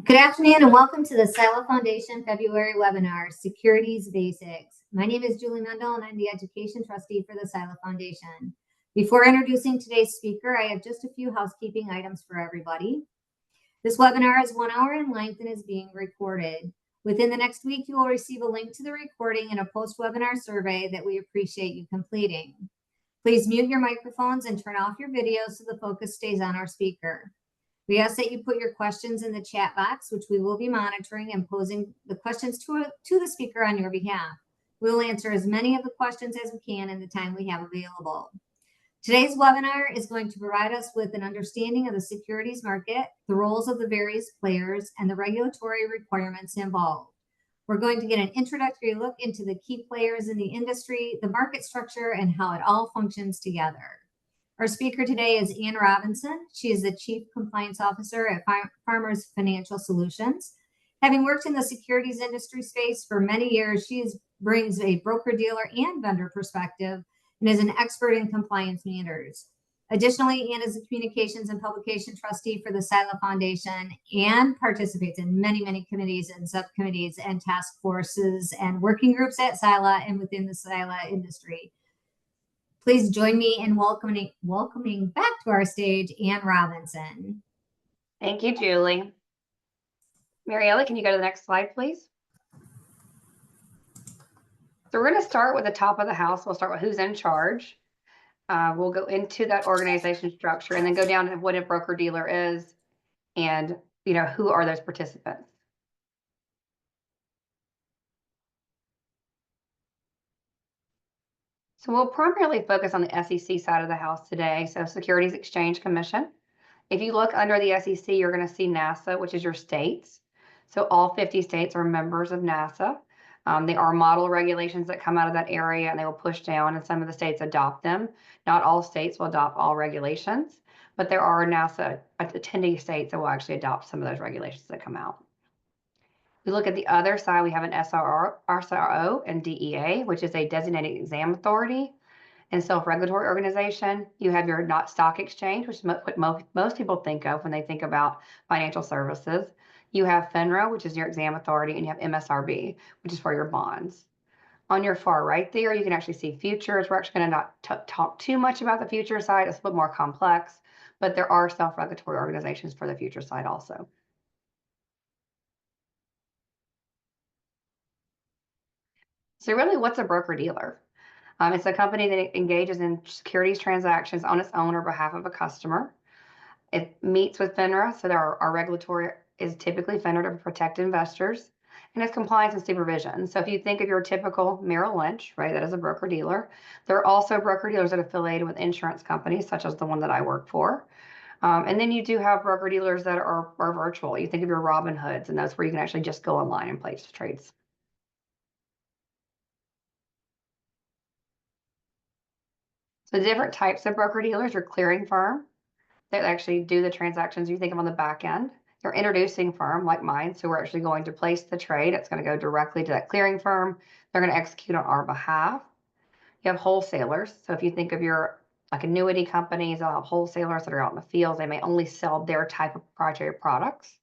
Good afternoon and welcome to the SILA Foundation February webinar, Securities Basics. My name is Julie Mendel and I'm the Education Trustee for the SILA Foundation. Before introducing today's speaker, I have just a few housekeeping items for everybody. This webinar is 1 hour in length and is being recorded. Within the next week, you will receive a link to the recording and a post-webinar survey that we appreciate you completing. Please mute your microphones and turn off your video so the focus stays on our speaker. We ask that you put your questions in the chat box, which we will be monitoring and posing the questions to the speaker on your behalf. We will answer as many of the questions as we can in the time we have available. Today's webinar is going to provide us with an understanding of the securities market, the roles of the various players, and the regulatory requirements involved. We're going to get an introductory look into the key players in the industry, the market structure, and how it all functions together. Our speaker today is Ann Robinson. She is the Chief Compliance Officer at Farmers Financial Solutions. Having worked in the securities industry space for many years, she brings a broker-dealer and vendor perspective and is an expert in compliance matters. Additionally, Ann is a Communications and Publication Trustee for the SILA Foundation and participates in many committees and subcommittees and task forces and working groups at SILA and within the SILA industry. Please join me in welcoming back to our stage, Ann Robinson. Thank you, Julie. Mariella, can you go to the next slide, please? So we're going to start with the top of the house. We'll start with who's in charge. We'll go into that organization structure and then go down to what a broker-dealer is and, who are those participants. So we'll primarily focus on the SEC side of the house today. So Securities Exchange Commission. If you look under the SEC, you're going to see NASA, which is your states. So all 50 states are members of NASA. There are model regulations that come out of that area and they will push down and some of the states adopt them. Not all states will adopt all regulations, but there are NASA attendee states that will actually adopt some of those regulations that come out. We look at the other side, we have an SRO and DEA, which is a designated exam authority and self-regulatory organization. You have your not stock exchange, which is what most people think of when they think about financial services. You have FINRA, which is your exam authority, and you have MSRB, which is for your bonds. On your far right there, you can actually see futures. We're actually going to not talk too much about the future side. It's a little more complex, but there are self-regulatory organizations for the future side also. So really, what's a broker-dealer? It's a company that engages in securities transactions on its own or behalf of a customer. It meets with FINRA, so our regulatory is typically FINRA to protect investors, and it's compliance and supervision. So if you think of your typical Merrill Lynch, right, that is a broker-dealer. There are also broker-dealers that are affiliated with insurance companies, such as the one that I work for. And then you do have broker-dealers that are virtual. You think of your Robinhoods, and that's where you can actually just go online and place trades. So the different types of broker-dealers are clearing firm that actually do the transactions you think of on the back end. Your introducing firm like mine. So we're actually going to place the trade. It's going to go directly to that clearing firm. They're going to execute on our behalf. You have wholesalers. So if you think of your annuity companies, they'll have wholesalers that are out in the field. They may only sell their type of proprietary products.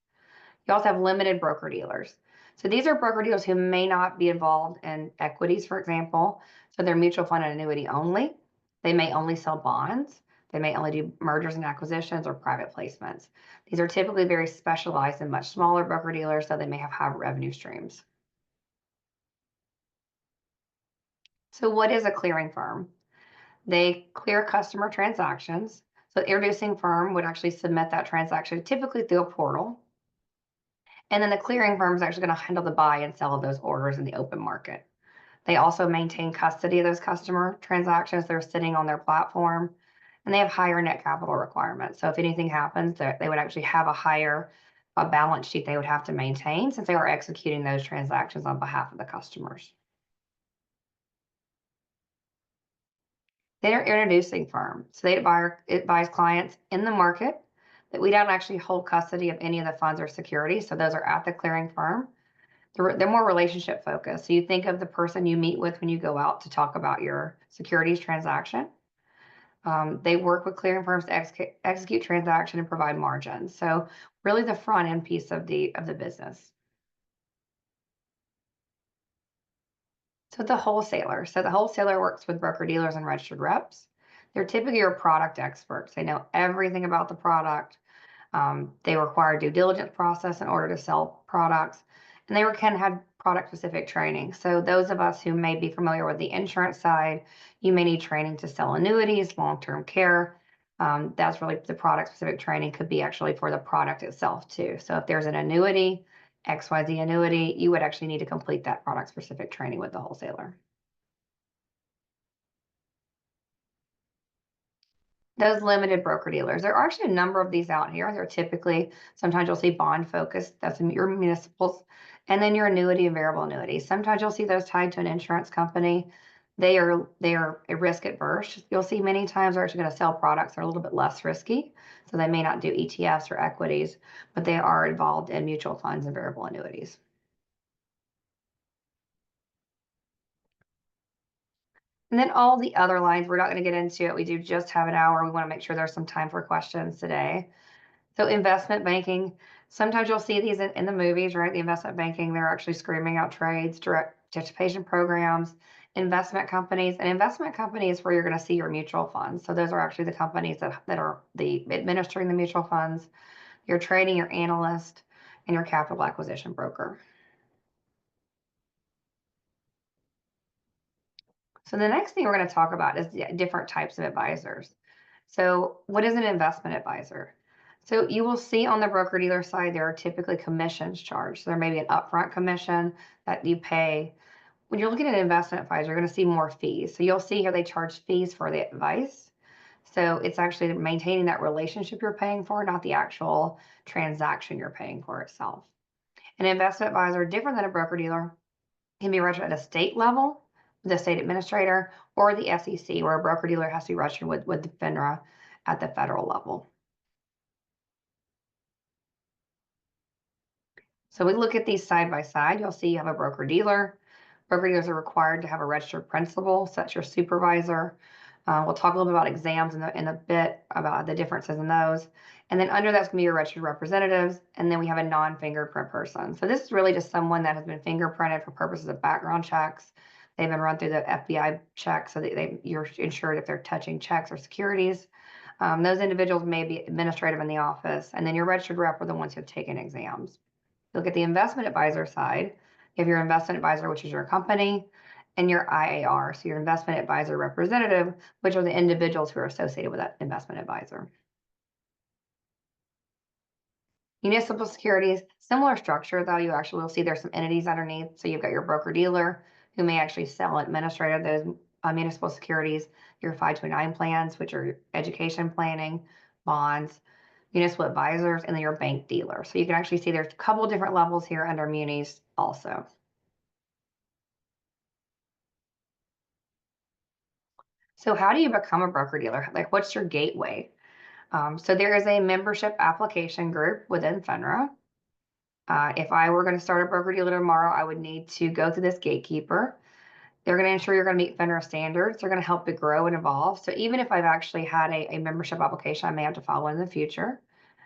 You also have limited broker dealers. So these are broker dealers who may not be involved in equities, for example. So they're mutual fund and annuity only. They may only sell bonds. They may only do mergers and acquisitions or private placements. These are typically very specialized and much smaller broker dealers, so they may have high revenue streams. So what is a clearing firm? They clear customer transactions. So the introducing firm would actually submit that transaction typically through a portal. And then the clearing firm is actually going to handle the buy and sell of those orders in the open market. They also maintain custody of those customer transactions. They're sitting on their platform. And they have higher net capital requirements. So if anything happens, they would actually have a higher balance sheet they would have to maintain since they are executing those transactions on behalf of the customers. They're introducing firm. So it buys clients in the market that we don't actually hold custody of any of the funds or securities. So those are at the clearing firm. They're more relationship focused. So you think of the person you meet with when you go out to talk about your securities transaction. They work with clearing firms to execute transaction and provide margins. So really the front end piece of the business. So the wholesaler. So the wholesaler works with broker dealers and registered reps. They're typically your product experts. They know everything about the product. They require due diligence process in order to sell products, and they can have product specific training. So those of us who may be familiar with the insurance side, you may need training to sell annuities, long-term care. That's really the product specific training could be actually for the product itself too. So if there's an annuity, XYZ annuity, you would actually need to complete that product specific training with the wholesaler. Those limited broker dealers. There are actually a number of these out here. They're typically, sometimes you'll see bond focused, that's in your municipals, and then your annuity and variable annuities. Sometimes you'll see those tied to an insurance company. They are a risk adverse. You'll see many times they're actually going to sell products that are a little bit less risky. So they may not do ETFs or equities, but they are involved in mutual funds and variable annuities. And then all the other lines, we're not going to get into it. We do just have an hour. We want to make sure there's some time for questions today. So investment banking, sometimes you'll see these in the movies, right? The investment banking, they're actually screaming out trades, direct participation programs, investment companies. And investment companies where you're going to see your mutual funds. So those are actually the companies that are administering the mutual funds, your trading, your analyst, and your capital acquisition broker. So the next thing we're going to talk about is the different types of advisors. So what is an investment advisor? So you will see on the broker dealer side, there are typically commissions charged. So there may be an upfront commission that you pay. When you're looking at an investment advisor, you're going to see more fees. So you'll see here they charge fees for the advice. So it's actually maintaining that relationship you're paying for, not the actual transaction you're paying for itself. An investment advisor, different than a broker dealer, can be registered at a state level, the state administrator, or the SEC, where a broker dealer has to be registered with the FINRA at the federal level. So we look at these side by side. You'll see you have a broker dealer. Broker dealers are required to have a registered principal, so that's your supervisor. We'll talk a little bit about exams in a bit about the differences in those. And then under that's going to be your registered representatives. And then we have a non-fingerprint person. So this is really just someone that has been fingerprinted for purposes of background checks. They've been run through the FBI check so that you're ensured if they're touching checks or securities. Those individuals may be administrative in the office. And then your registered rep are the ones who have taken exams. Look at the investment advisor side. You have your investment advisor, which is your company, and your IAR, so your investment advisor representative, which are the individuals who are associated with that investment advisor. Municipal securities, similar structure, though you actually will see there's some entities underneath. So you've got your broker dealer who may actually sell and administer those municipal securities, your 529 plans, which are education planning, bonds, municipal advisors, and then your bank dealer. So you can actually see there's a couple different levels here under munis also. So how do you become a broker dealer? Like, what's your gateway? So there is a membership application group within FINRA. If I were going to start a broker dealer tomorrow, I would need to go through this gatekeeper. They're going to ensure you're going to meet FINRA standards. They're going to help it grow and evolve. So even if I've actually had a membership application, I may have to file one in the future.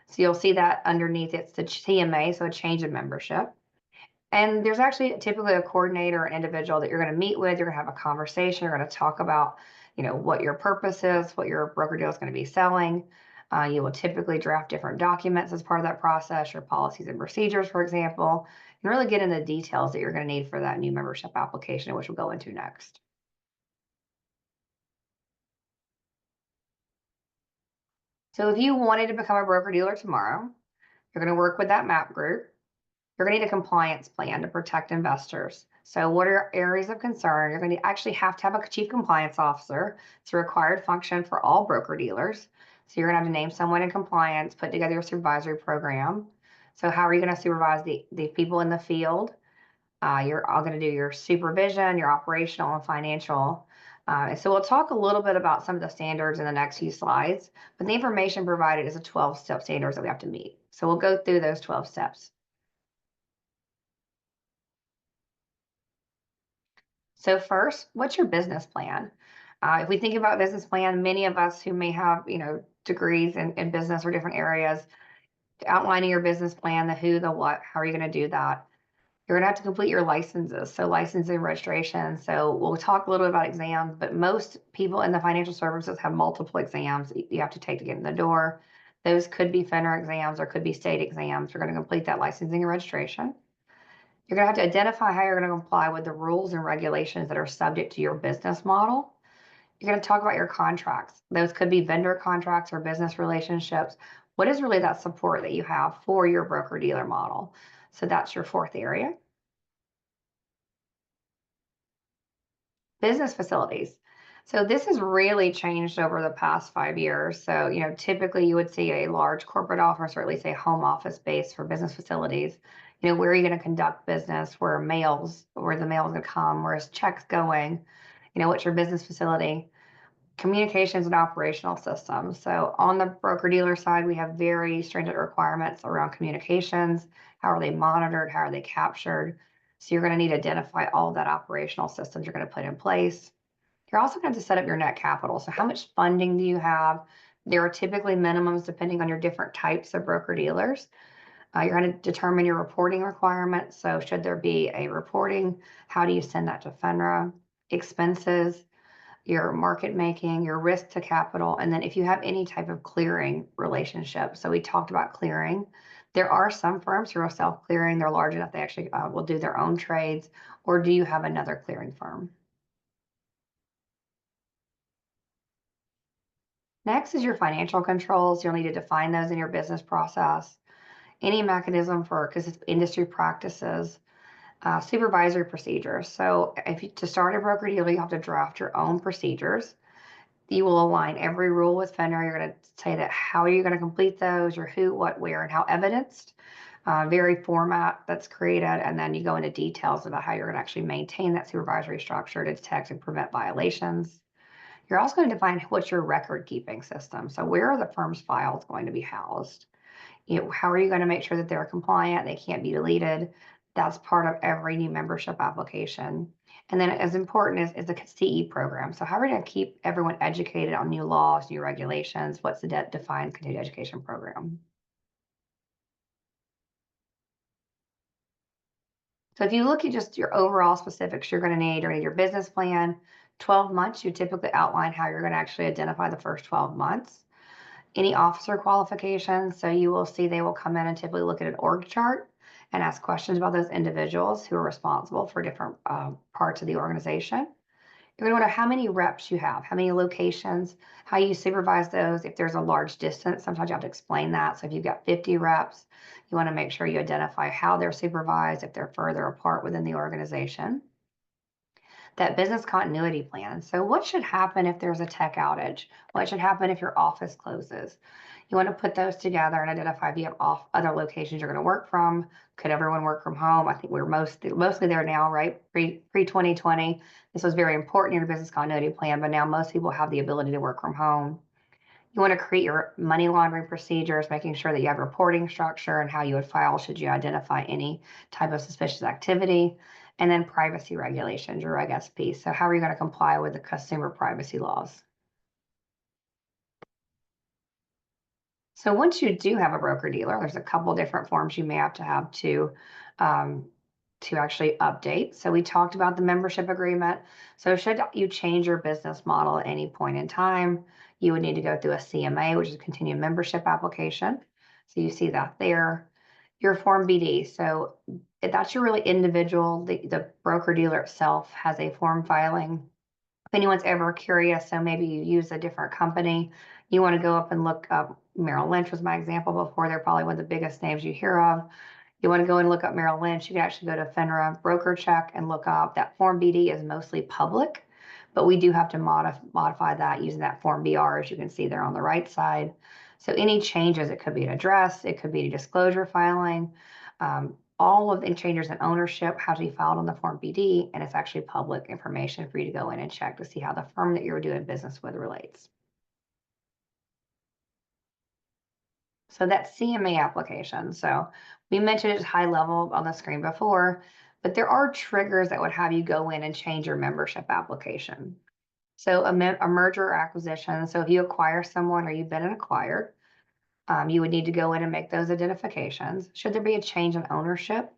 So you'll see that underneath it's the TMA, so a change of membership. And there's actually typically a coordinator, an individual that you're going to meet with. You're going to have a conversation. You're going to talk about, what your purpose is, what your broker deal is going to be selling. You will typically draft different documents as part of that process, your policies and procedures, for example, and really get into the details that you're going to need for that new membership application, which we'll go into next. So if you wanted to become a broker dealer tomorrow, you're going to work with that MAP group. You're going to need a compliance plan to protect investors. So what are areas of concern? You're going to actually have to have a chief compliance officer. It's a required function for all broker dealers. So you're going to have to name someone in compliance, put together your supervisory program. So how are you going to supervise the people in the field? You're all going to do your supervision, your operational and financial. And so we'll talk a little bit about some of the standards in the next few slides, but the information provided is a 12-step standards that we have to meet. So we'll go through those 12 steps. So first, what's your business plan? If we think about business plan, many of us who may have, degrees in business or different areas, outlining your business plan, the who, the what, how are you going to do that? You're going to have to complete your licenses. So licensing registration. So we'll talk a little bit about exams, but most people in the financial services have multiple exams you have to take to get in the door. Those could be FINRA exams or could be state exams. You're going to complete that licensing and registration. You're going to have to identify how you're going to comply with the rules and regulations that are subject to your business model. You're going to talk about your contracts. Those could be vendor contracts or business relationships. What is really that support that you have for your broker-dealer model? So that's your fourth area. Business facilities. So this has really changed over the past 5 years. So, typically you would see a large corporate office or at least a home office space for business facilities. Where are you going to conduct business? Where the mail is going to come? Where's checks going? What's your business facility? Communications and operational systems. So on the broker-dealer side, we have very stringent requirements around communications. How are they monitored? How are they captured? So you're going to need to identify all of that operational systems you're going to put in place. You're also going to set up your net capital. So how much funding do you have? There are typically minimums depending on your different types of broker-dealers. You're going to determine your reporting requirements. So should there be a reporting? How do you send that to FINRA? Expenses, your market making, your risk to capital, and then if you have any type of clearing relationship. So we talked about clearing. There are some firms who are self-clearing. They're large enough they actually will do their own trades. Or do you have another clearing firm? Next is your financial controls. You'll need to define those in your business process. Any mechanism for, because it's industry practices, supervisory procedures. So to start a broker dealer, you have to draft your own procedures. You will align every rule with FINRA. You're going to say that how are you going to complete those, your who, what, where, and how evidenced. Very format that's created, and then you go into details about how you're going to actually maintain that supervisory structure to detect and prevent violations. You're also going to define what's your record keeping system. So where are the firm's files going to be housed? How are you going to make sure that they're compliant? They can't be deleted. That's part of every new membership application. And then as important is the CE program. So how are we going to keep everyone educated on new laws, new regulations? What's the defined continued education program? So if you look at just your overall specifics, you're going to need your business plan. 12 months, you typically outline how you're going to actually identify the first 12 months. Any officer qualifications. So you will see they will come in and typically look at an org chart and ask questions about those individuals who are responsible for different parts of the organization. You're going to wonder how many reps you have, how many locations, how you supervise those. If there's a large distance, sometimes you have to explain that. So if you've got 50 reps, you want to make sure you identify how they're supervised, if they're further apart within the organization. That business continuity plan. So what should happen if there's a tech outage? What should happen if your office closes? You want to put those together and identify if you have other locations you're going to work from. Could everyone work from home? I think we're mostly there now, right? Pre 2020, this was very important in your business continuity plan, but now most people have the ability to work from home. You want to create your money laundering procedures, making sure that you have reporting structure and how you would file should you identify any type of suspicious activity. And then privacy regulations, your Reg SP. So how are you going to comply with the consumer privacy laws? So once you do have a broker dealer, there's a couple different forms you may have to actually update. So we talked about the membership agreement. So should you change your business model at any point in time, you would need to go through a CMA, which is a continued membership application. So you see that there. Your Form BD. So if that's your really individual, the broker dealer itself has a form filing. If anyone's ever curious, so maybe you use a different company, you want to go up and look up, Merrill Lynch was my example before. They're probably one of the biggest names you hear of. You want to go and look up Merrill Lynch, you can actually go to FINRA broker check and look up. That Form BD is mostly public, but we do have to modify that using that Form BR, as you can see there on the right side. So any changes, it could be an address, it could be a disclosure filing, all of the changes in ownership have to be filed on the Form BD, and it's actually public information for you to go in and check to see how the firm that you're doing business with relates. So that CMA application. So we mentioned it's high level on the screen before, but there are triggers that would have you go in and change your membership application. So a merger or acquisition. So if you acquire someone or you've been acquired, you would need to go in and make those identifications. Should there be a change in ownership,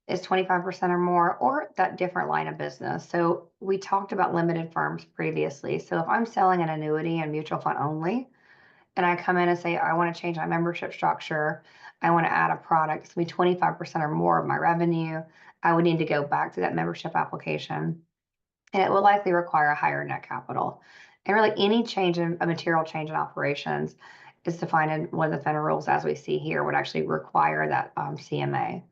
is 25% or more, or that different line of business. So we talked about limited firms previously. So if I'm selling an annuity and mutual fund only, and I come in and say, I want to change my membership structure, I want to add a product, it's going to be 25% or more of my revenue, I would need to go back to that membership application, and it will likely require a higher net capital. And really, any change in a material change in operations is defined in one of the FINRA rules, as we see here, would actually require that CMA.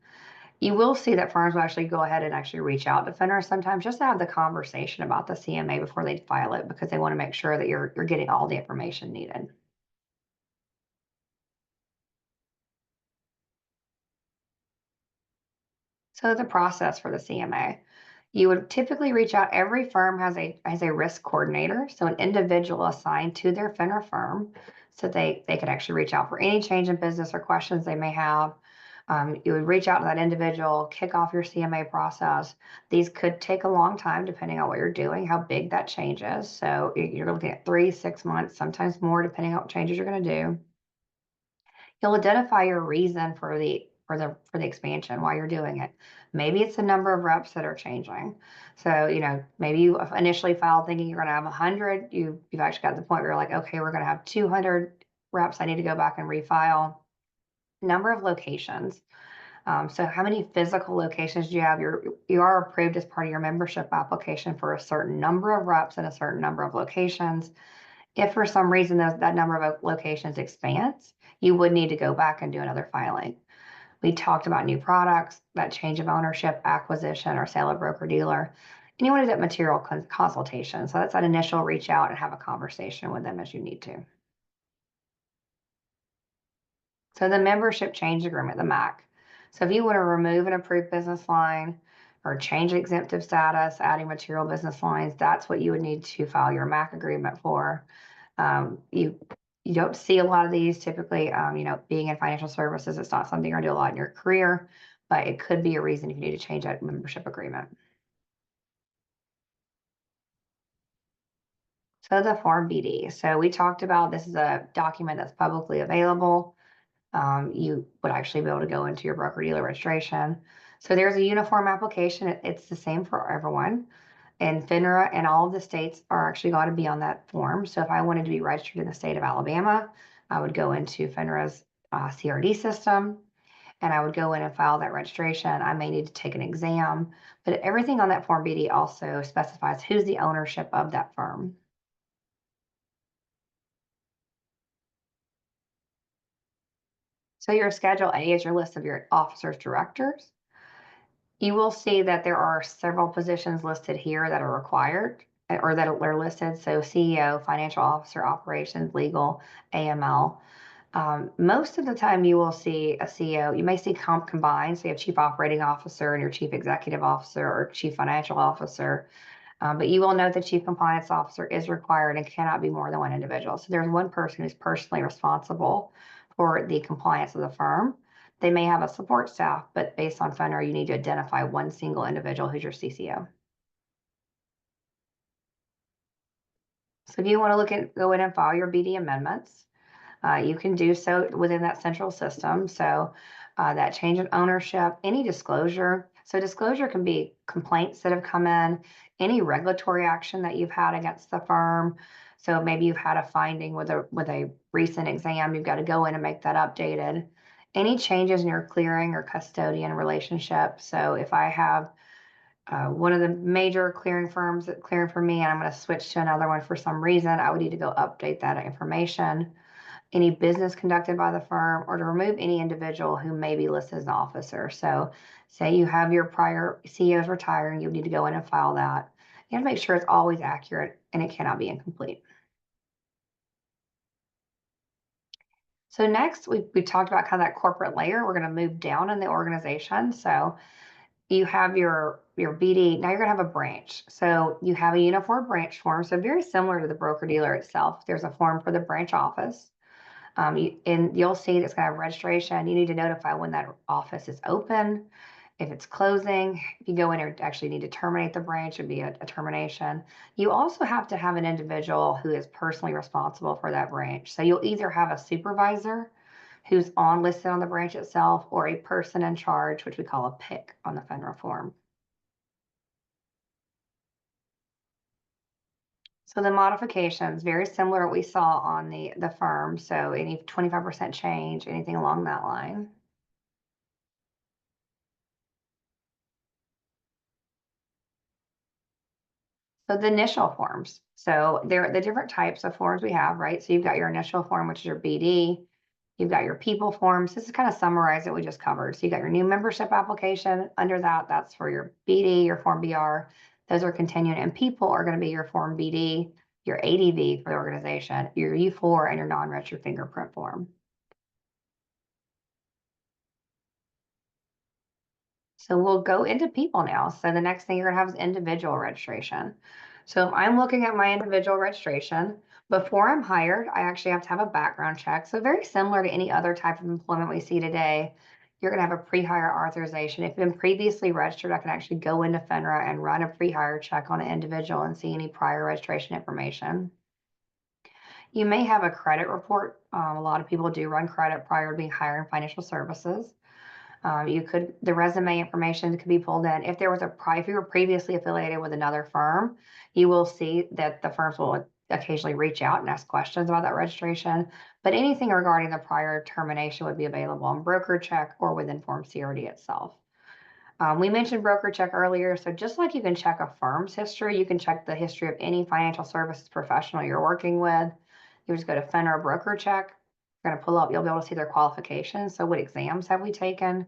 You will see that firms will actually go ahead and actually reach out to FINRA sometimes just to have the conversation about the CMA before they file it, because they want to make sure that you're getting all the information needed. So the process for the CMA, you would typically reach out. Every firm has a risk coordinator, so an individual assigned to their FINRA firm, so they could actually reach out for any change in business or questions they may have. You would reach out to that individual, kick off your CMA process. These could take a long time depending on what you're doing, how big that change is. So you're looking at 3, 6 months, sometimes more, depending on what changes you're going to do. You'll identify your reason for the expansion, why you're doing it. Maybe it's the number of reps that are changing. So, maybe you initially filed thinking you're going to have 100. You've actually got to the point where you're like, okay, we're going to have 200 reps. I need to go back and refile. Number of locations. So how many physical locations do you have? You are approved as part of your membership application for a certain number of reps and a certain number of locations. If for some reason that number of locations expands, you would need to go back and do another filing. We talked about new products, that change of ownership, acquisition, or sale of broker dealer. And you want to do that material consultation. So that's that initial reach out and have a conversation with them as you need to. So the membership change agreement, the MAC. So if you want to remove an approved business line or change exemptive status, adding material business lines, that's what you would need to file your MAC agreement for. You don't see a lot of these typically, being in financial services, it's not something you're gonna do a lot in your career, but it could be a reason if you need to change that membership agreement. So the Form BD. So we talked about, this is a document that's publicly available. You would actually be able to go into your broker dealer registration. So there's a uniform application. It's the same for everyone. And FINRA and all of the states are actually going to be on that form. So if I wanted to be registered in the state of Alabama, I would go into FINRA's CRD system, and I would go in and file that registration. I may need to take an exam, but everything on that Form BD also specifies who's the ownership of that firm. So your Schedule A is your list of your officers, directors. You will see that there are several positions listed here that are required or that are listed. So CEO, financial officer, operations, legal, AML. Most of the time you will see a CEO, you may see comp combined. So you have chief operating officer and your chief executive officer or chief financial officer. But you will note the chief compliance officer is required and cannot be more than one individual. So there's one person who's personally responsible for the compliance of the firm. They may have a support staff, but based on FINRA, you need to identify one single individual who's your CCO. So if you want to go in and file your BD amendments, you can do so within that central system. So that change in ownership, any disclosure. So disclosure can be complaints that have come in, any regulatory action that you've had against the firm. So maybe you've had a finding with a recent exam, you've got to go in and make that updated. Any changes in your clearing or custodian relationship. So if I have one of the major clearing firms that clearing for me and I'm going to switch to another one for some reason, I would need to go update that information. Any business conducted by the firm, or to remove any individual who may be listed as an officer. So say you have your prior CEOs retiring, you need to go in and file that. You have to make sure it's always accurate and it cannot be incomplete. So next, we talked about kind of that corporate layer. We're going to move down in the organization. So you have your BD. Now you're going to have a branch. So you have a uniform branch form. So very similar to the broker dealer itself. There's a form for the branch office. And you'll see it's going to have registration. You need to notify when that office is open. if it's closing, if you go in or actually need to terminate the branch, it'd be a termination. You also have to have an individual who is personally responsible for that branch. So you'll either have a supervisor who's listed on the branch itself, or a person in charge, which we call a PIC on the FINRA form. So the modifications, very similar to what we saw on the firm. So any 25% change, anything along that line. So the initial forms. So there are the different types of forms we have, right? So you've got your initial form, which is your BD. You've got your people forms. This is kind of summarize what we just covered. So you got your new membership application. Under that, that's for your BD, your form BR. Those are continuing, and people are going to be your form BD, your ADV for the organization, your U4, and your non-registered fingerprint form. So we'll go into people now. So the next thing you're gonna have is individual registration. So if I'm looking at my individual registration, before I'm hired, I actually have to have a background check. So very similar to any other type of employment we see today, you're gonna have a pre-hire authorization. If you've been previously registered, I can actually go into FINRA and run a pre-hire check on an individual and see any prior registration information. You may have a credit report. A lot of people do run credit prior to being hired in financial services. The resume information could be pulled in. If you were previously affiliated with another firm, you will see that the firms will occasionally reach out and ask questions about that registration. But anything regarding the prior termination would be available on broker check or within Form CRD itself. We mentioned broker check earlier. So just like you can check a firm's history, you can check the history of any financial services professional you're working with. You just go to FINRA broker check. You're going to pull up, you'll be able to see their qualifications. So what exams have we taken?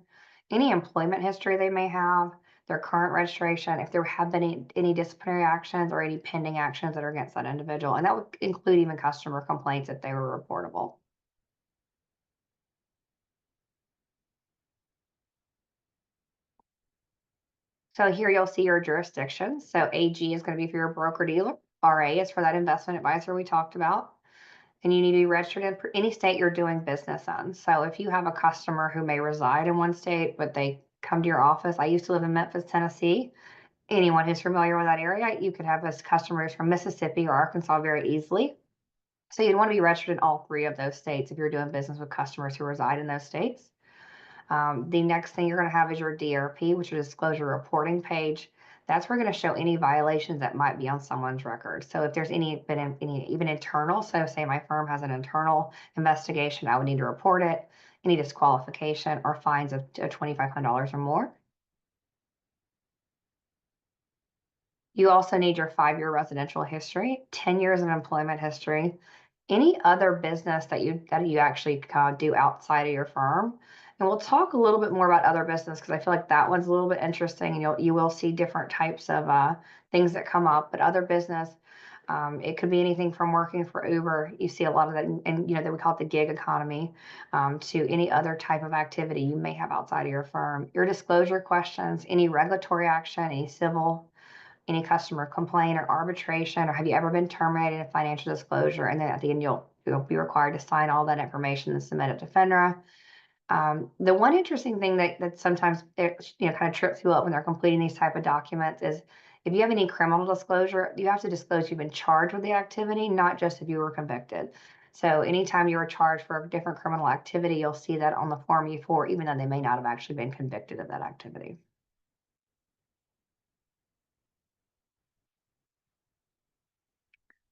Any employment history they may have, their current registration, if there have been any disciplinary actions or any pending actions that are against that individual. And that would include even customer complaints if they were reportable. So here you'll see your jurisdictions. So AG is going to be for your broker dealer. RA is for that investment advisor we talked about. And you need to be registered in any state you're doing business in. So if you have a customer who may reside in one state, but they come to your office, I used to live in Memphis, Tennessee. Anyone who's familiar with that area, you could have customers from Mississippi or Arkansas very easily. So you'd want to be registered in all three of those states if you're doing business with customers who reside in those states. The next thing you're going to have is your DRP, which is disclosure reporting page. That's where we're going to show any violations that might be on someone's record. So if there's any even internal, so say my firm has an internal investigation, I would need to report it, any disqualification or fines of $2,500 or more. You also need your 5-year residential history, 10 years of employment history, any other business that you actually do outside of your firm. And we'll talk a little bit more about other business because I feel like that one's a little bit interesting, and you will see different types of things that come up. But other business, it could be anything from working for Uber. You see a lot of that, and that we call it the gig economy, to any other type of activity you may have outside of your firm. Your disclosure questions, any regulatory action, any civil, any customer complaint or arbitration, or have you ever been terminated in financial disclosure? And then at the end, you'll be required to sign all that information and submit it to FINRA. The one interesting thing that sometimes kind of trips people up when they're completing these type of documents is if you have any criminal disclosure, you have to disclose you've been charged with the activity, not just if you were convicted. So anytime you were charged for a different criminal activity, you'll see that on the Form U4, even though they may not have actually been convicted of that activity.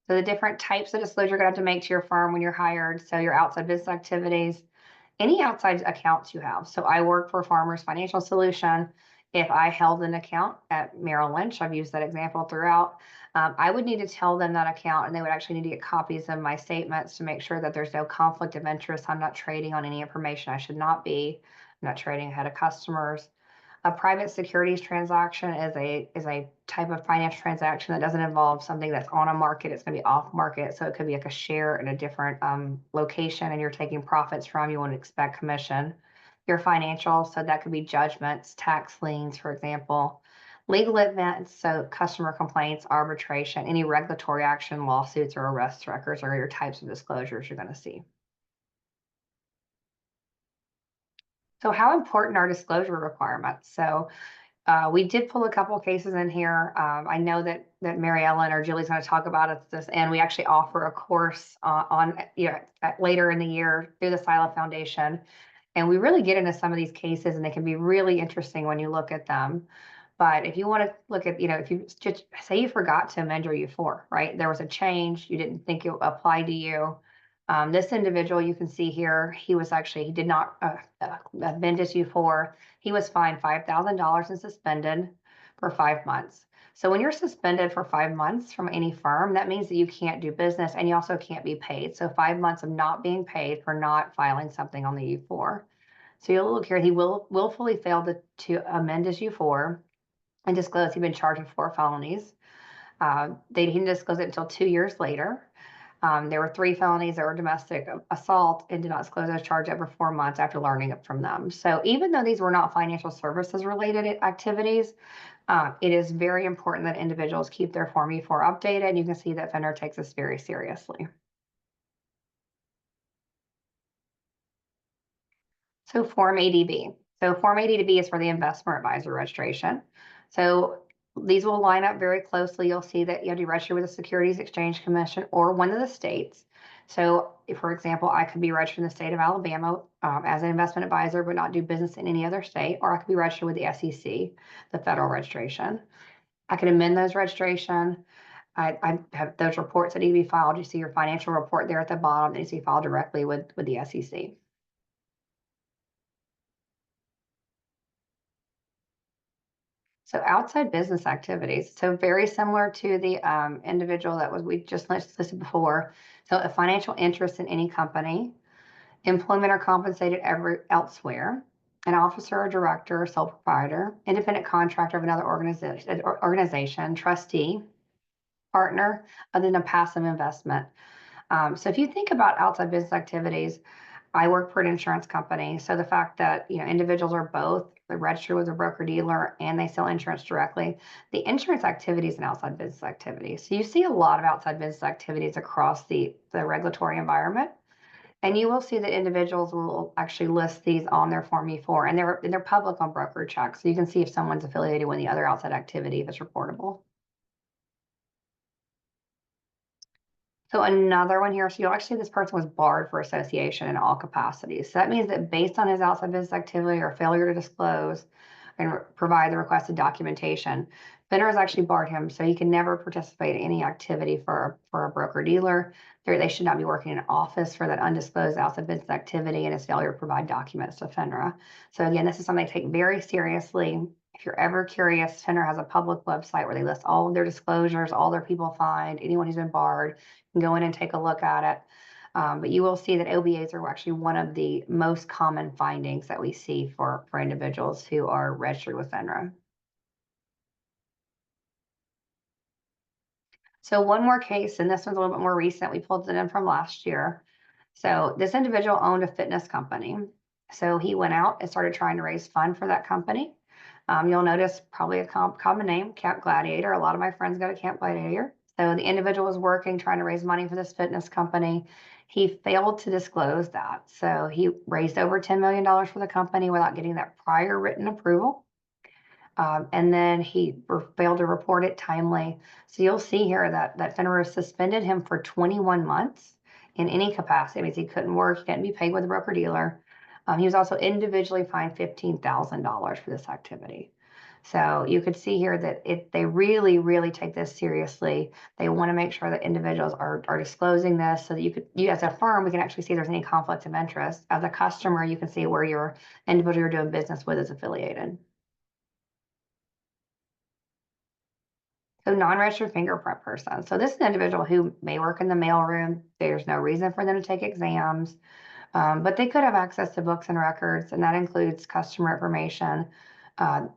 So the different types of disclosure you're going to have to make to your firm when you're hired. So your outside business activities, any outside accounts you have. So I work for Farmers Financial Solution. If I held an account at Merrill Lynch, I've used that example throughout, I would need to tell them that account, and they would actually need to get copies of my statements to make sure that there's no conflict of interest. I'm not trading on any information I should not be. I'm not trading ahead of customers. A private securities transaction is a type of financial transaction that doesn't involve something that's on a market. It's going to be off market. So it could be like a share in a different location, and you're taking profits from, you want to expect commission. Your financial, so that could be judgments, tax liens, for example. Legal events, so customer complaints, arbitration, any regulatory action, lawsuits, or arrest records are your types of disclosures you're going to see. So how important are disclosure requirements? So we did pull a couple cases in here. I know that Mary Ellen or Julie's going to talk about it this, and we actually offer a course later in the year through the SILA Foundation, and we really get into some of these cases, and they can be really interesting when you look at them. But if you want to look at, if you just say you forgot to amend your U4, right? There was a change, you didn't think it applied to you. This individual you can see here, he did not amend his U4. He was fined $5,000 and suspended for 5 months. So when you're suspended for 5 months from any firm, that means that you can't do business and you also can't be paid. So 5 months of not being paid for not filing something on the U4. So you'll look here, he willfully failed to amend his U4 and disclose he'd been charged with 4 felonies. They didn't disclose it until 2 years later. There were 3 felonies that were domestic assault and did not disclose those charged over 4 months after learning it from them. So even though these were not financial services related activities, it is very important that individuals keep their Form E4 updated. And you can see that FINRA takes this very seriously. So Form ADB. So Form ADB is for the investment advisor registration. So these will line up very closely. You'll see that you have to register with the Securities Exchange Commission or one of the states. So if, for example, I could be registered in the state of Alabama as an investment advisor, but not do business in any other state, or I could be registered with the SEC, the federal registration. I could amend those registration. I have those reports that need to be filed. You see your financial report there at the bottom that needs to be filed directly with the SEC. So outside business activities, so very similar to the individual that we just listed before. So a financial interest in any company, employment or compensated elsewhere, an officer or director or sole proprietor, independent contractor of another organization, trustee, partner, other than a passive investment. So if you think about outside business activities, I work for an insurance company. So the fact that, individuals are both registered with a broker dealer and they sell insurance directly, the insurance activity is an outside business activity. So you see a lot of outside business activities across the regulatory environment. And you will see that individuals will actually list these on their Form E4 and they're public on broker checks. So you can see if someone's affiliated with the other outside activity that's reportable. So another one here, so you'll actually, this person was barred for association in all capacities. So that means that based on his outside business activity or failure to disclose and provide the requested documentation, FINRA has actually barred him, so he can never participate in any activity for a broker dealer. They should not be working in an office for that undisclosed outside business activity and his failure to provide documents to FINRA. So again, this is something they take very seriously. If you're ever curious, FINRA has a public website where they list all of their disclosures, all their people fined, anyone who's been barred. Go in and take a look at it. But you will see that OBAs are actually one of the most common findings that we see for individuals who are registered with FINRA. So one more case, and this one's a little bit more recent. We pulled it in from last year. So this individual owned a fitness company. So he went out and started trying to raise funds for that company. You'll notice probably a common name, Camp Gladiator. A lot of my friends go to Camp Gladiator. So the individual was working, trying to raise money for this fitness company. He failed to disclose that. So he raised over $10 million for the company without getting that prior written approval. And then he failed to report it timely. So you'll see here that FINRA suspended him for 21 months in any capacity. It means he couldn't work, he couldn't be paid with a broker dealer. He was also individually fined $15,000 for this activity. So you could see here that they really, really take this seriously. They want to make sure that individuals are disclosing this so that you as a firm, we can actually see if there's any conflict of interest. As a customer, you can see where your individual you're doing business with is affiliated. So non-registered fingerprint person. So this is an individual who may work in the mailroom. There's no reason for them to take exams, but they could have access to books and records, and that includes customer information.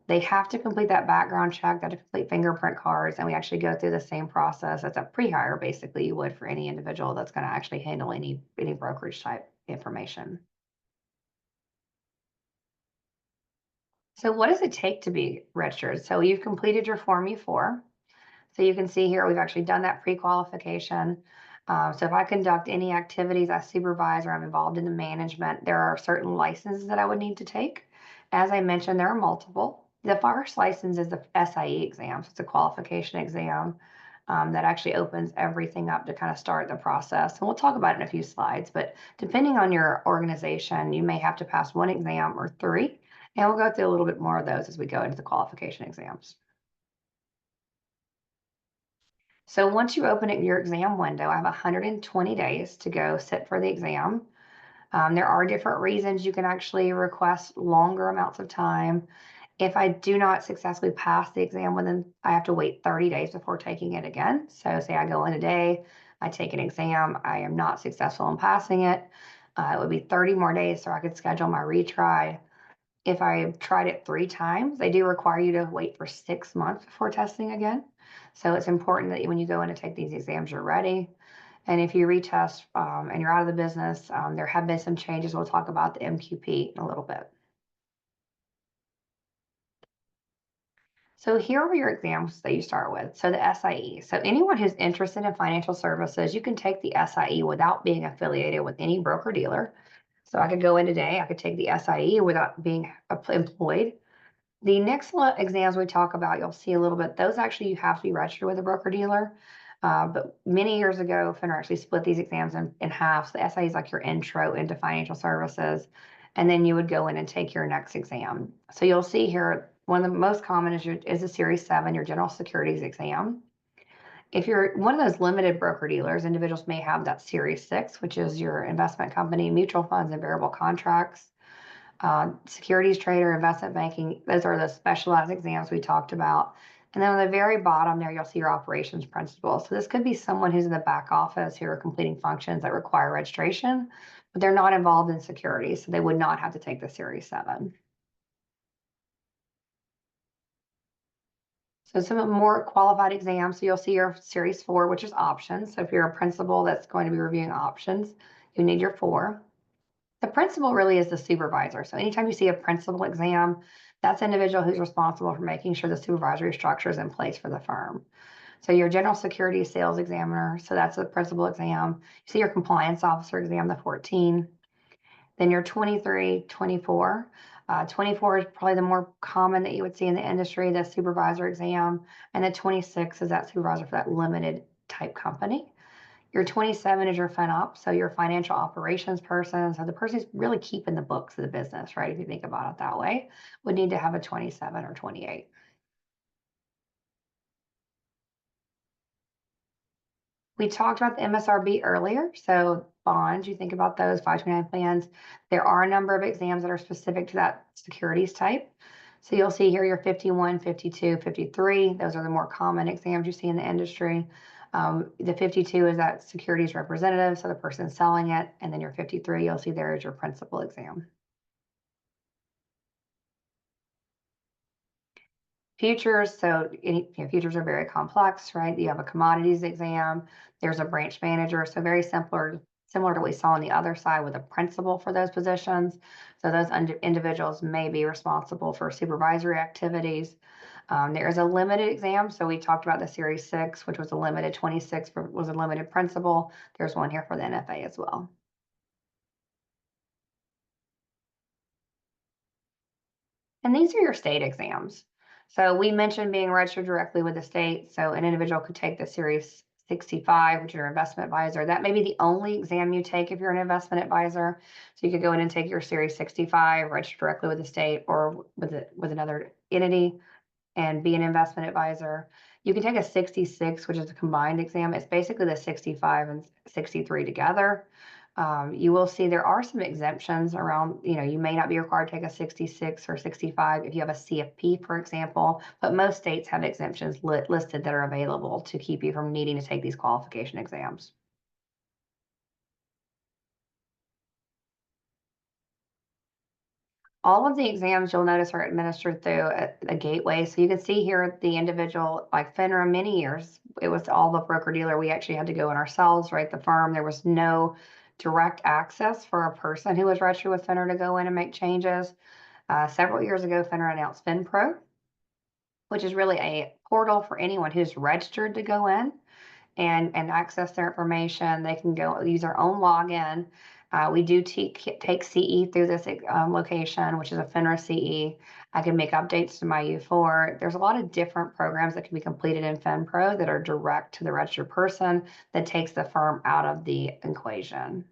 They have to complete that background check, they have to complete fingerprint cards, and we actually go through the same process as a pre-hire, basically, you would for any individual that's going to actually handle any brokerage type information. So what does it take to be registered? So you've completed your Form E4. So you can see here, we've actually done that pre-qualification. So if I conduct any activities as supervisor, I'm involved in the management, there are certain licenses that I would need to take. As I mentioned, there are multiple. The first license is the SIE exam. So it's a qualification exam that actually opens everything up to kind of start the process. And we'll talk about it in a few slides, but depending on your organization, you may have to pass one exam or three. And we'll go through a little bit more of those as we go into the qualification exams. So once you open your exam window, I have 120 days to go sit for the exam. There are different reasons you can actually request longer amounts of time. If I do not successfully pass the exam within, I have to wait 30 days before taking it again. So say I go in today, I take an exam, I am not successful in passing it. It would be 30 more days so I could schedule my retry. If I tried it 3 times, they do require you to wait for 6 months before testing again. So it's important that when you go in to take these exams, you're ready. And if you retest and you're out of the business, there have been some changes. We'll talk about the MQP in a little bit. So here are your exams that you start with. So the SIE. So anyone who's interested in financial services, you can take the SIE without being affiliated with any broker dealer. So I could go in today, I could take the SIE without being employed. The next exams we talk about, you'll see a little bit, those actually you have to be registered with a broker dealer. But many years ago, FINRA actually split these exams in half. So the SIE is like your intro into financial services. And then you would go in and take your next exam. So you'll see here, one of the most common is the Series 7, your general securities exam. If you're one of those limited broker dealers, individuals may have that Series 6, which is your investment company, mutual funds, and variable contracts. Securities trader, investment banking, those are the specialized exams we talked about. And then on the very bottom there, you'll see your operations principal. So this could be someone who's in the back office who are completing functions that require registration, but they're not involved in securities, so they would not have to take the Series 7. So some more qualified exams. So you'll see your Series 4, which is options. So if you're a principal that's going to be reviewing options, you need your 4. The principal really is the supervisor. So anytime you see a principal exam, that's an individual who's responsible for making sure the supervisory structure is in place for the firm. So your general security sales examiner, so that's the principal exam. You see your compliance officer exam, the 14. Then your 23, 24. 24 is probably the more common that you would see in the industry, the supervisor exam. And the 26 is that supervisor for that limited type company. Your 27 is your FinOps, so your financial operations person. So the person who's really keeping the books of the business, right? If you think about it that way, would need to have a 27 or 28. We talked about the MSRB earlier. So bonds, you think about those 529 plans. There are a number of exams that are specific to that securities type. So you'll see here your 51, 52, 53. Those are the more common exams you see in the industry. The 52 is that securities representative, so the person selling it. And then your 53, you'll see there is your principal exam. Futures, so futures are very complex, right? You have a commodities exam, there's a branch manager, so very similar to what we saw on the other side with a principal for those positions. So those individuals may be responsible for supervisory activities. There is a limited exam, so we talked about the Series 6, which was a limited, 26 was a limited principal. There's one here for the NFA as well. And these are your state exams. So we mentioned being registered directly with the state. So an individual could take the Series 65, which is your investment advisor. That may be the only exam you take if you're an investment advisor. So you could go in and take your Series 65, register directly with the state or with another entity and be an investment advisor. You can take a 66, which is a combined exam. It's basically the 65 and 63 together. You will see there are some exemptions around, you may not be required to take a 66 or 65 if you have a CFP, for example, but most states have exemptions listed that are available to keep you from needing to take these qualification exams. All of the exams you'll notice are administered through a gateway. So you can see here the individual, like FINRA, many years, it was all the broker dealer. We actually had to go in ourselves, right? The firm, there was no direct access for a person who was registered with FINRA to go in and make changes. Several years ago, FINRA announced FinPro, which is really a portal for anyone who's registered to go in and access their information. They can go use their own login. We do take CE through this location, which is a FINRA CE. I can make updates to my U4. There's a lot of different programs that can be completed in FinPro that are direct to the registered person that takes the firm out of the equation.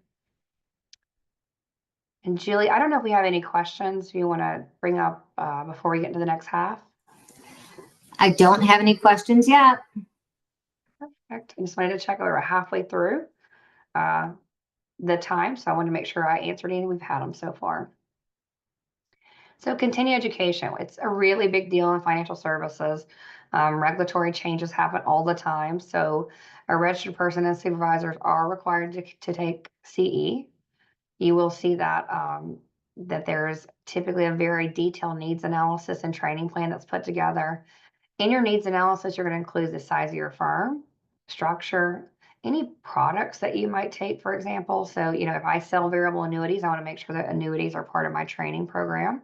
And Julie, I don't know if we have any questions you want to bring up before we get into the next half. I don't have any questions yet. Perfect. I just wanted to check we were halfway through the time, so I wanted to make sure I answered any. We've had them so far. So continuing education, it's a really big deal in financial services. Regulatory changes happen all the time. So a registered person and supervisors are required to take CE. You will see that that there's typically a very detailed needs analysis and training plan that's put together. In your needs analysis, you're going to include the size of your firm, structure, any products that you might take, for example. So, if I sell variable annuities, I want to make sure that annuities are part of my training program.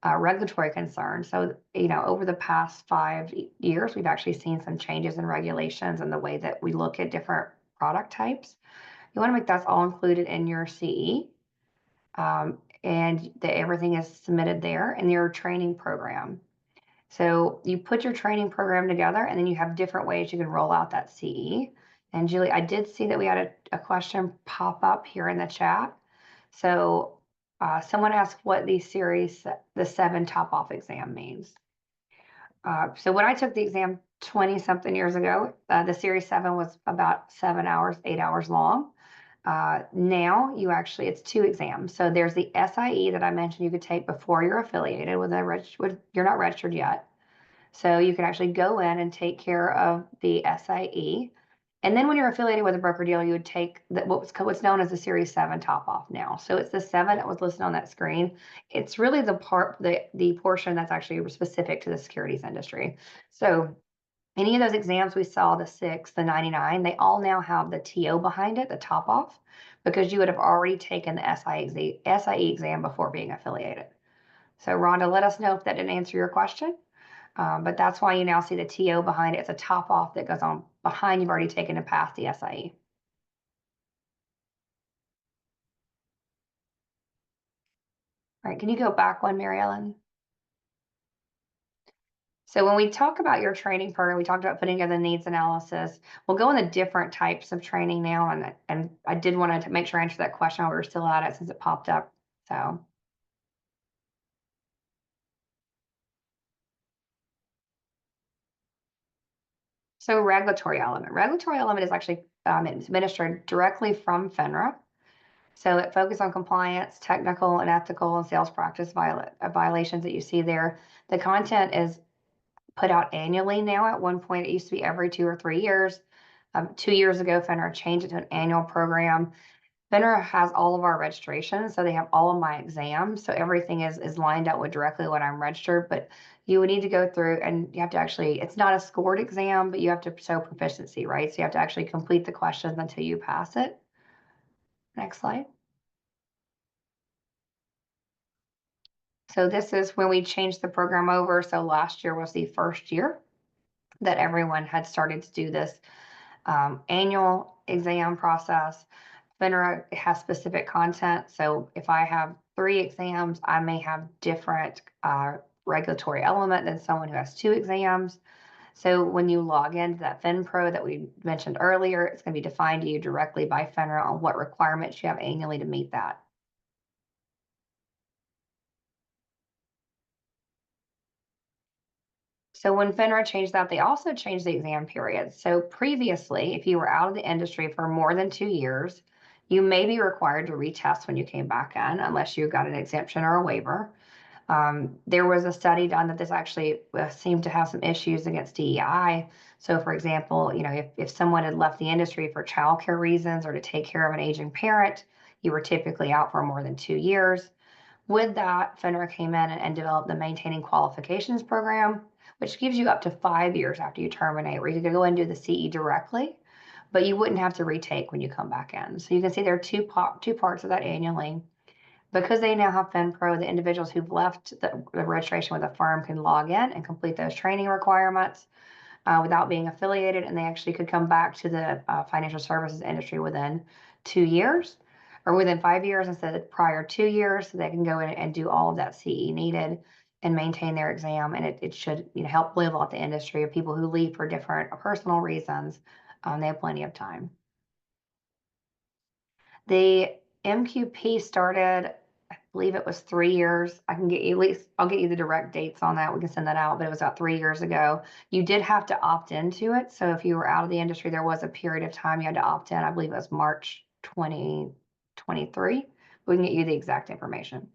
Regulatory concerns. So, over the past 5 years, we've actually seen some changes in regulations and the way that we look at different product types. You want to make that's all included in your CE. And that everything is submitted there in your training program. So you put your training program together, and then you have different ways you can roll out that CE. And Julie, I did see that we had a question pop up here in the chat. So someone asked what the 7 top-off exam means. So when I took the exam 20-something years ago, the Series 7 was about 7 hours, 8 hours long. Now it's 2 exams. So there's the SIE that I mentioned you could take before you're affiliated you're not registered yet. So you can actually go in and take care of the SIE. And then when you're affiliated with a broker dealer, you would take what's known as the Series 7 top off now. So it's the 7 that was listed on that screen. It's really the portion that's actually specific to the securities industry. So any of those exams we saw, the 6, the 99, they all now have the TO behind it, the top off, because you would have already taken the SIE exam before being affiliated. So Rhonda, let us know if that didn't answer your question. But that's why you now see the TO behind it. It's a top off that goes on behind you've already taken and passed the SIE. All right, can you go back one, Mary Ellen? So when we talk about your training program, we talked about putting together the needs analysis. We'll go into different types of training now, and I did want to make sure I answered that question while we were still at it since it popped up. So regulatory element. Regulatory element is actually administered directly from FINRA. So it focuses on compliance, technical and ethical and sales practice violations that you see there. The content is put out annually now. At one point, it used to be every 2 or 3 years. 2 years ago, FINRA changed it to an annual program. FINRA has all of our registrations, so they have all of my exams. So everything is lined up with directly when I'm registered. But you would need to go through, and you have to actually, it's not a scored exam, but you have to show proficiency, right? So you have to actually complete the questions until you pass it. Next slide. So this is when we changed the program over. So last year was the first year that everyone had started to do this annual exam process. FINRA has specific content. So if I have 3 exams, I may have different regulatory element than someone who has 2 exams. So when you log into that FinPro that we mentioned earlier, it's going to be defined to you directly by FINRA on what requirements you have annually to meet that. So when FINRA changed that, they also changed the exam period. So previously, if you were out of the industry for more than 2 years, you may be required to retest when you came back in, unless you got an exemption or a waiver. There was a study done that this actually seemed to have some issues against DEI. So for example, if someone had left the industry for childcare reasons or to take care of an aging parent, you were typically out for more than 2 years. With that, FINRA came in and developed the Maintaining Qualifications program, which gives you up to 5 years after you terminate, where you can go and do the CE directly, but you wouldn't have to retake when you come back in. So you can see there are two parts of that annually. Because they now have FinPro, the individuals who've left the registration with a firm can log in and complete those training requirements. without being affiliated, and they actually could come back to the financial services industry within 2 years or within 5 years instead of prior 2 years. So they can go in and do all of that CE needed and maintain their exam. And it should help live out the industry of people who leave for different personal reasons. They have plenty of time. The MQP started, I believe it was 3 years. I can get you at least, I'll get you the direct dates on that. We can send that out, but it was about 3 years ago. You did have to opt into it. So if you were out of the industry, there was a period of time you had to opt in. I believe it was March 2023. We can get you the exact information.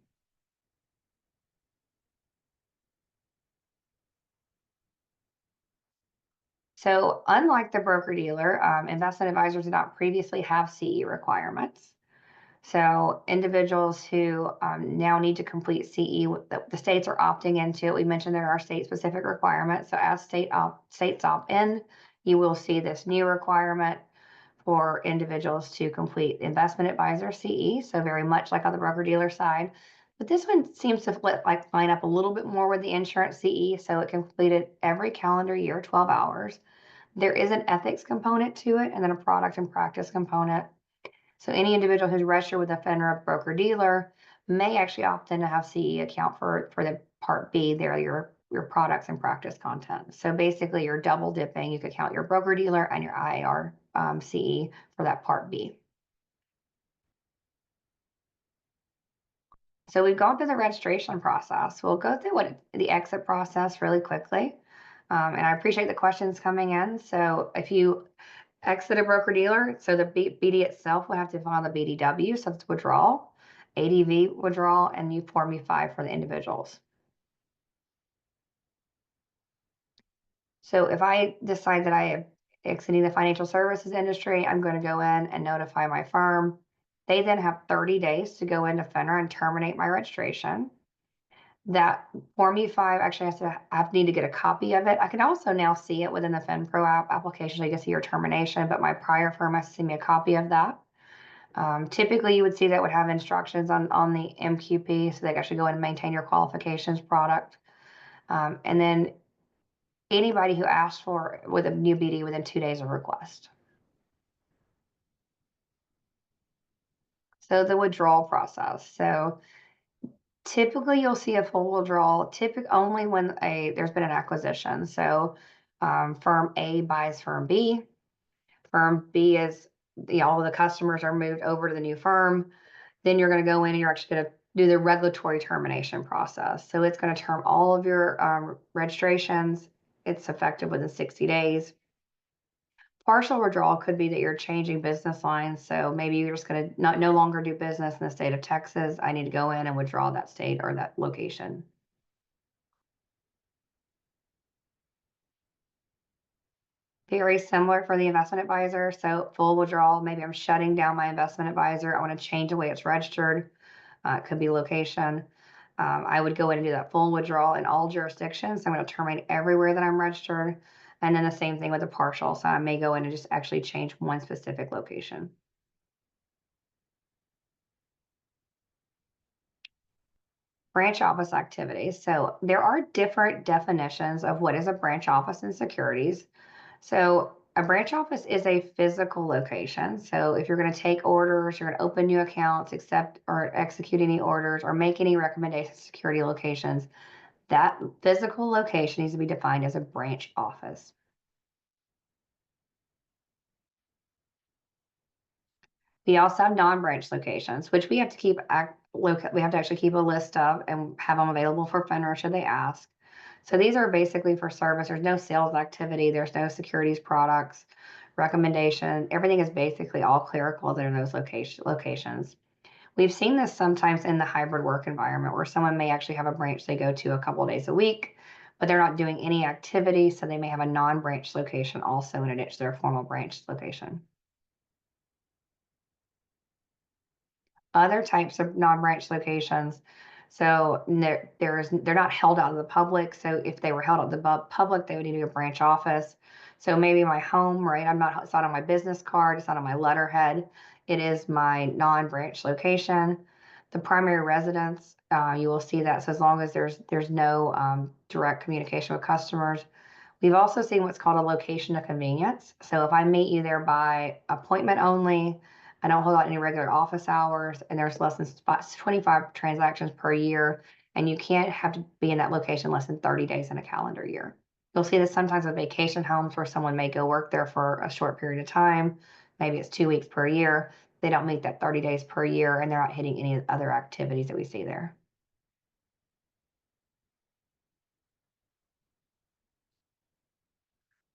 So unlike the broker-dealer, investment advisors did not previously have CE requirements. So individuals who now need to complete CE, the states are opting into it. We mentioned there are state-specific requirements. So as states opt in, you will see this new requirement for individuals to complete investment advisor CE. So very much like on the broker-dealer side. But this one seems to line up a little bit more with the insurance CE. So it completed every calendar year, 12 hours. There is an ethics component to it and then a product and practice component. So any individual who's registered with a FINRA broker-dealer may actually opt in to have CE account for the Part B. There are your products and practice content. So basically, you're double dipping. You could count your broker-dealer and your IAR CE for that Part B. So we've gone through the registration process. We'll go through the exit process really quickly. And I appreciate the questions coming in. So if you exit a broker-dealer, so the BD itself will have to file the BDW, so it's withdrawal, ADV withdrawal, and new Form E5 for the individuals. So if I decide that I am exiting the financial services industry, I'm going to go in and notify my firm. They then have 30 days to go into FINRA and terminate my registration. That Form E5 actually I need to get a copy of it. I can also now see it within the FinPro app application. So you can see your termination, but my prior firm has to send me a copy of that. Typically, you would see that would have instructions on the MQP, so they actually go in and maintain your qualifications product. And then anybody who asks for with a new BD within 2 days of request. So the withdrawal process. So typically you'll see a full withdrawal only when there's been an acquisition. So firm A buys firm B. Firm B is all of the customers are moved over to the new firm. Then you're going to go in and you're actually going to do the regulatory termination process. So it's going to term all of your registrations. It's effective within 60 days. Partial withdrawal could be that you're changing business lines. So maybe you're just going to no longer do business in the state of Texas. I need to go in and withdraw that state or that location. Very similar for the investment advisor. So full withdrawal, maybe I'm shutting down my investment advisor. I want to change the way it's registered. It could be location. I would go in and do that full withdrawal in all jurisdictions. So I'm going to terminate everywhere that I'm registered. And then the same thing with the partial. So I may go in and just actually change one specific location. Branch office activities. So there are different definitions of what is a branch office in securities. So a branch office is a physical location. So if you're going to take orders, you're going to open new accounts, accept or execute any orders, or make any recommendations to security locations, that physical location needs to be defined as a branch office. We also have non-branch locations, which we have to actually keep a list of and have them available for FINRA should they ask. So these are basically for service. There's no sales activity. There's no securities products, recommendation. Everything is basically all clerical that are in those locations. We've seen this sometimes in the hybrid work environment where someone may actually have a branch they go to a couple of days a week, but they're not doing any activity. So they may have a non-branch location also in addition to their formal branch location. Other types of non-branch locations. So they're not held out of the public. So if they were held out of the public, they would need a branch office. So maybe my home, right? It's not on my business card. It's not on my letterhead. It is my non-branch location. The primary residence, you will see that. So as long as there's no direct communication with customers, We've also seen what's called a location of convenience. So if I meet you there by appointment only, I don't hold out any regular office hours, and there's less than 25 transactions per year, and you can't have to be in that location less than 30 days in a calendar year. You'll see this sometimes with vacation homes where someone may go work there for a short period of time. Maybe it's 2 weeks per year. They don't meet that 30 days per year, and they're not hitting any other activities that we see there.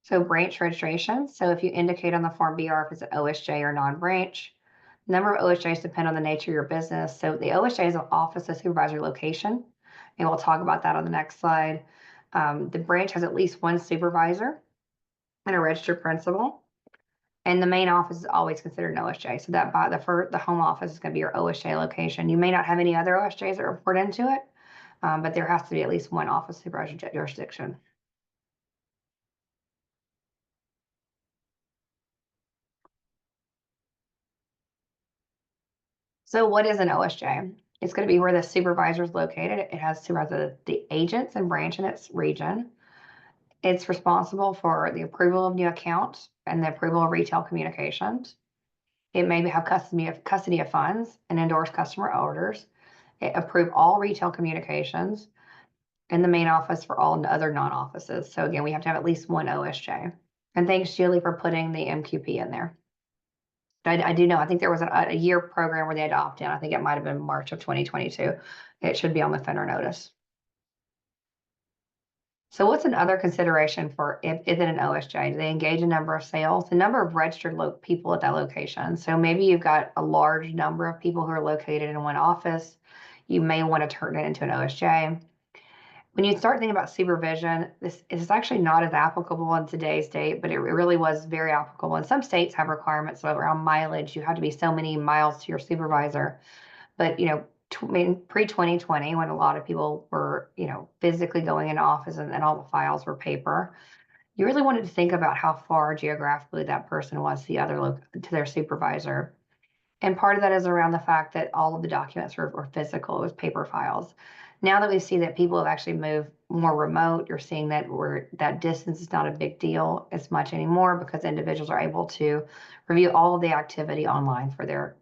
So branch registration. So if you indicate on the Form BR if it's an OSJ or non-branch, number of OSJs depend on the nature of your business. So the OSJ is an office of supervisor location, and we'll talk about that on the next slide. The branch has at least one supervisor and a registered principal, and the main office is always considered an OSJ. So that by the home office is going to be your OSJ location. You may not have any other OSJs that report into it, but there has to be at least one office supervisor jurisdiction. So what is an OSJ? It's going to be where the supervisor is located. It has supervisor the agents and branch in its region. It's responsible for the approval of new accounts and the approval of retail communications. It may have custody of funds and endorse customer orders. It approve all retail communications and the main office for all other non-offices. So again, we have to have at least one OSJ. And thanks, Julie, for putting the MQP in there. I do know, I think there was a year program where they had to opt in. I think it might have been March of 2022. It should be on the FINRA notice. So what's another consideration for is it an OSJ? Do they engage a number of sales? The number of registered people at that location. So maybe you've got a large number of people who are located in one office. You may want to turn it into an OSJ. When you start thinking about supervision, this is actually not as applicable in today's date, but it really was very applicable. And some states have requirements around mileage. You have to be so many miles to your supervisor. But, pre-2020, when a lot of people were, physically going into office and all the files were paper, you really wanted to think about how far geographically that person was to their supervisor. And part of that is around the fact that all of the documents were physical, it was paper files. Now that we see that people have actually moved more remote, you're seeing that that distance is not a big deal as much anymore because individuals are able to review all of the activity online for their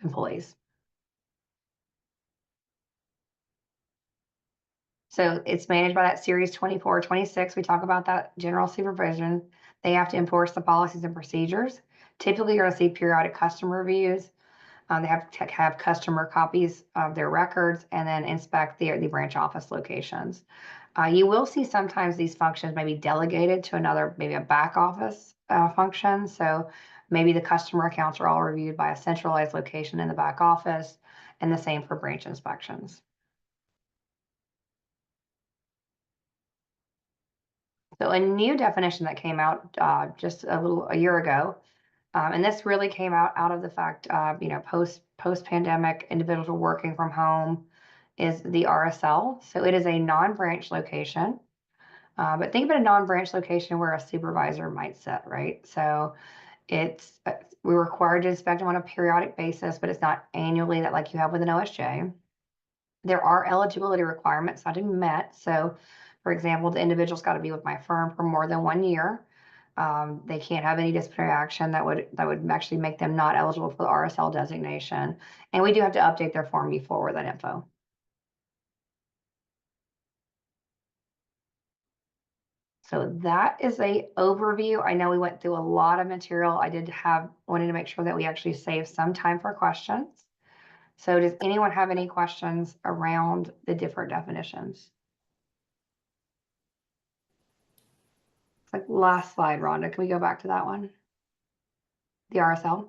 employees. So it's managed by that Series 2426. We talk about that general supervision. They have to enforce the policies and procedures. Typically, you're going to see periodic customer reviews. They have to have customer copies of their records and then inspect the branch office locations. You will see sometimes these functions may be delegated to another, maybe a back office function. So maybe the customer accounts are all reviewed by a centralized location in the back office, and the same for branch inspections. So a new definition that came out just a year ago, and this really came out of the fact, post pandemic, individuals are working from home, is the RSL. So it is a non-branch location, but think about a non-branch location where a supervisor might sit, right? So we're required to inspect them on a periodic basis, but it's not annually like you have with an OSJ. There are eligibility requirements not to be met. So, for example, the individual's got to be with my firm for more than 1 year. They can't have any disciplinary action that would actually make them not eligible for the RSL designation. And we do have to update their Form B4 with that info. So that is a overview. I know we went through a lot of material. Wanted to make sure that we actually save some time for questions. So does anyone have any questions around the different definitions? It's like last slide, Rhonda. Can we go back to that one? The RSL?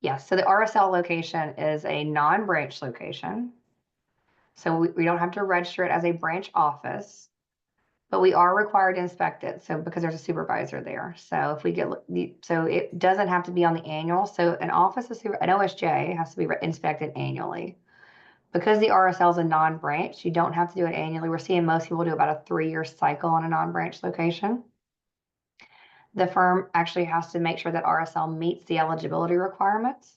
Yes, so the RSL location is a non-branch location. So we don't have to register it as a branch office, but we are required to inspect it. So because there's a supervisor there. So if we so it doesn't have to be on the annual. So an OSJ has to be inspected annually. Because the RSL is a non-branch, you don't have to do it annually. We're seeing most people do about a 3-year cycle on a non-branch location. The firm actually has to make sure that RSL meets the eligibility requirements.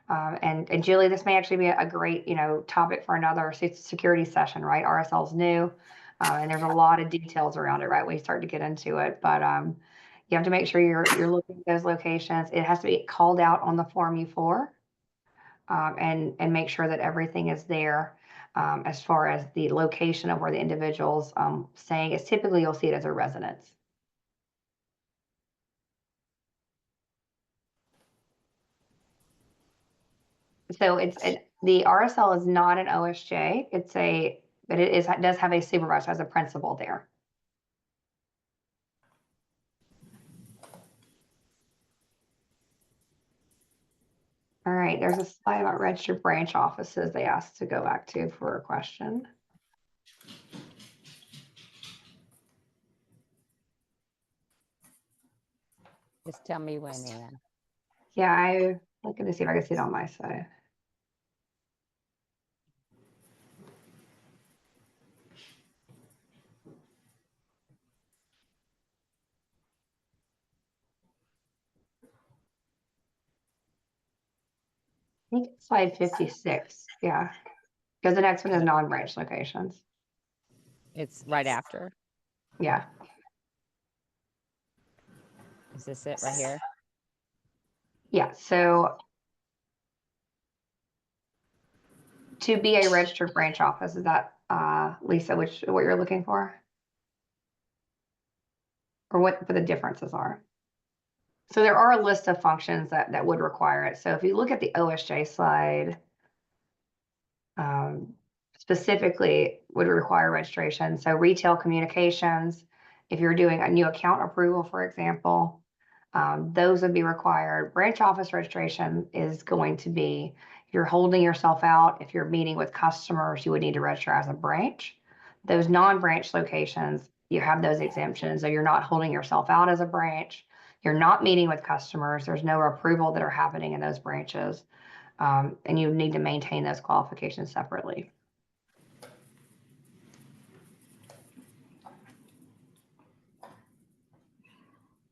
And Julie, this may actually be a great, topic for another security session, right? RSL is new. And there's a lot of details around it, right, when you start to get into it. But you have to make sure you're looking at those locations. It has to be called out on the Form U4, and make sure that everything is there. As far as the location of where the individual's staying is, typically you'll see it as a residence. So the RSL is not an OSJ. But it does have a supervisor as a principal there. All right, there's a slide about registered branch offices they asked to go back to for a question. Just tell me when, Ann. Yeah, I'm looking to see if I can see it on my side. I think it's slide 56. Yeah, because the next one is non-branch locations. It's right after. Yeah. Is this it right here? Yeah. So to be a registered branch office, is that Lisa, what you're looking for? Or what the differences are? So there are a list of functions that would require it. So if you look at the OSJ slide, specifically would require registration. So retail communications, if you're doing a new account approval, for example, those would be required. Branch office registration is going to be, if you're holding yourself out, if you're meeting with customers, you would need to register as a branch. Those non-branch locations, you have those exemptions. So you're not holding yourself out as a branch. You're not meeting with customers. There's no approval that are happening in those branches. And you need to maintain those qualifications separately.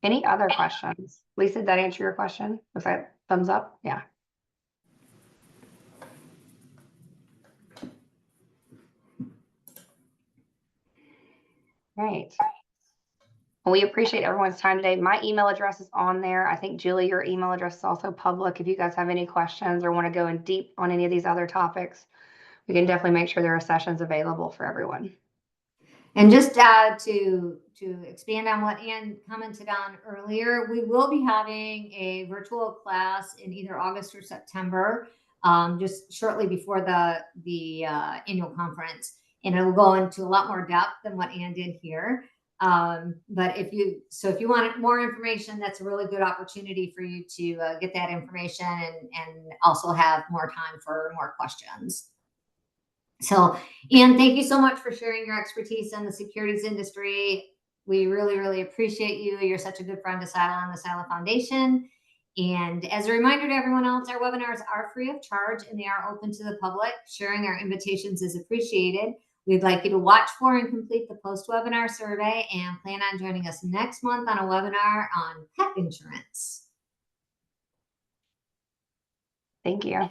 Any other questions? Lisa, did that answer your question? Was that thumbs up? Yeah. Great. Well, we appreciate everyone's time today. My email address is on there. I think, Julie, your email address is also public. If you guys have any questions or want to go in deep on any of these other topics, we can definitely make sure there are sessions available for everyone. And just to expand on what Ann commented on earlier, we will be having a virtual class in either August or September, just shortly before the annual conference, and it will go into a lot more depth than what Ann did here. But if you want more information, that's a really good opportunity for you to get that information and also have more time for more questions. So, Ann, thank you so much for sharing your expertise in the securities industry. We really, really appreciate you. You're such a good friend to SILA and the SILA Foundation. And as a reminder to everyone else, our webinars are free of charge and they are open to the public. Sharing our invitations is appreciated. We'd like you to watch for and complete the post-webinar survey and plan on joining us next month on a webinar on pet insurance. Thank you.